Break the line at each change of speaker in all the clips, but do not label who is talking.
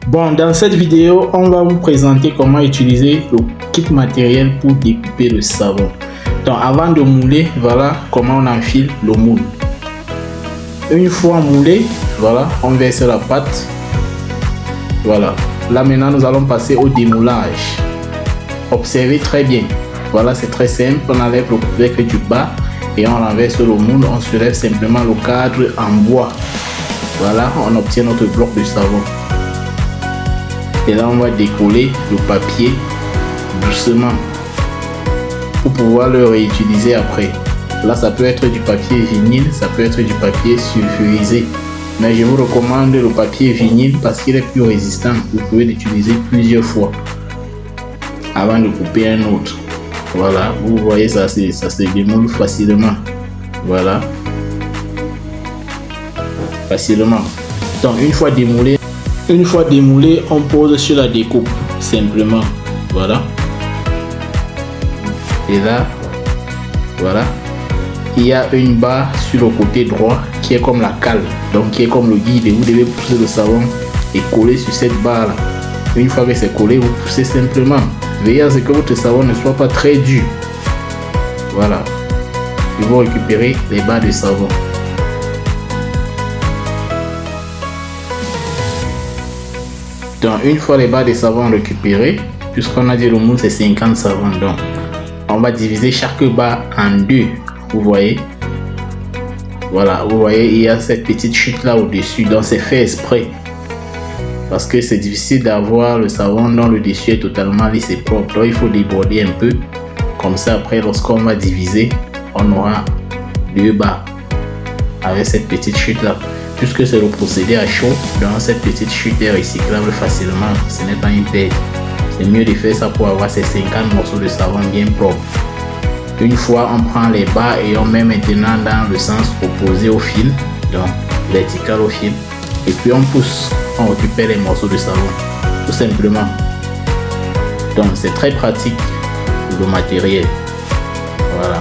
Bon, dans cette vidéo, on va vous présenter comment utiliser le kit matériel pour découper le savon. Donc avant de mouler, voilà comment on enfile le moule. Une fois moulé, voilà, on verse la pâte. Voilà. Là maintenant, nous allons passer au démoulage. Observez très bien. Voilà, c'est très simple. On enlève le couvercle du bas et on renverse le moule. On soulève simplement le cadre en bois. Voilà, on obtient notre bloc de savon. Et là, on va décoller le papier doucement pour pouvoir le réutiliser après. Là, ça peut être du papier vinyle, ça peut être du papier sulfurisé. Mais je vous recommande le papier vinyle parce qu'il est plus résistant. Vous pouvez l'utiliser plusieurs fois avant de couper un autre. Voilà, vous voyez, ça se démoule facilement. Voilà. Facilement. Donc, une fois démoulé, on pose sur la découpe. Simplement. Voilà. Et là, voilà. Il y a une barre sur le côté droit qui est comme la cale, donc qui est comme le guide, et vous devez pousser le savon et coller sur cette barre là. Une fois que c'est collé, vous poussez simplement. Veillez à ce que votre savon ne soit pas très dur. Voilà. Et vous récupérez les barres de savon. Donc une fois les barres de savon récupérées, puisqu'on a dit le moule c'est 50 savons, donc on va diviser chaque barre en deux. Vous voyez, voilà, vous voyez, il y a cette petite chute là au-dessus, donc c'est fait exprès parce que c'est difficile d'avoir le savon dont le dessus est totalement lisse et propre. Donc il faut déborder un peu, comme ça après lorsqu'on va diviser, on aura deux barres avec cette petite chute là. Puisque c'est le procédé à chaud, donc cette petite chute est recyclable facilement, ce n'est pas une perte. C'est mieux de faire ça pour avoir ces 50 morceaux de savon bien propres. Une fois, on prend les barres et on met maintenant dans le sens opposé au fil, donc vertical au fil, et puis on pousse, on récupère les morceaux de savon, tout simplement. Donc c'est très pratique le matériel. Voilà,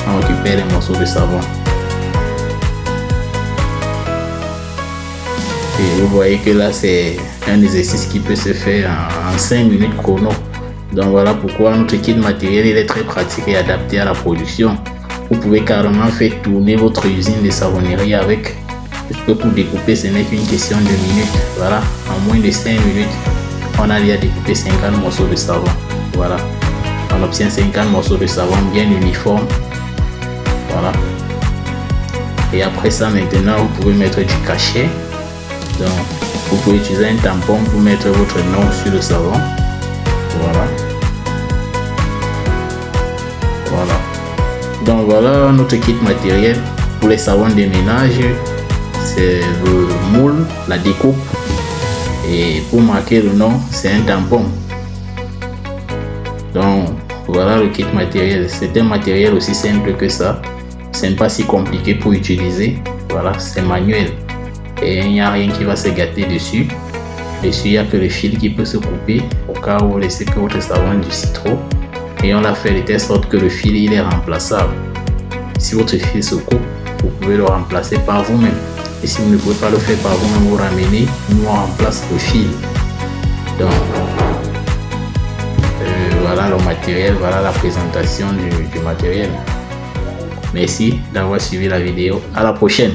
on récupère les morceaux de savon. Et vous voyez que là c'est un exercice qui peut se faire en 5 minutes chrono. Donc voilà pourquoi notre kit matériel il est très pratique et adapté à la production. Vous pouvez carrément faire tourner votre usine de savonnerie avec. Parce que pour découper ce n'est qu'une question de minutes. Voilà, en moins de 5 minutes, on a déjà découpé 50 morceaux de savon. Voilà, on obtient 50 morceaux de savon bien uniformes. Voilà. Et après ça maintenant vous pouvez mettre du cachet. Donc vous pouvez utiliser un tampon pour mettre votre nom sur le savon. Voilà. Voilà. Donc voilà notre kit matériel pour les savons de ménage. C'est le moule, la découpe. Et pour marquer le nom, c'est un tampon. Donc voilà le kit matériel. C'est un matériel aussi simple que ça. C'est pas si compliqué pour utiliser. Voilà, c'est manuel. Et il n'y a rien qui va se gâter dessus. Dessus, il n'y a que le fil qui peut se couper au cas où vous laissez que votre savon durcit trop. Et on l'a fait de telle sorte que le fil il est remplaçable. Si votre fil se coupe, vous pouvez le remplacer par vous-même. Et si vous ne pouvez pas le faire par vous-même, vous ramenez, nous on remplace le fil. Donc voilà le matériel, voilà la présentation du matériel. Merci d'avoir suivi la vidéo. À la prochaine.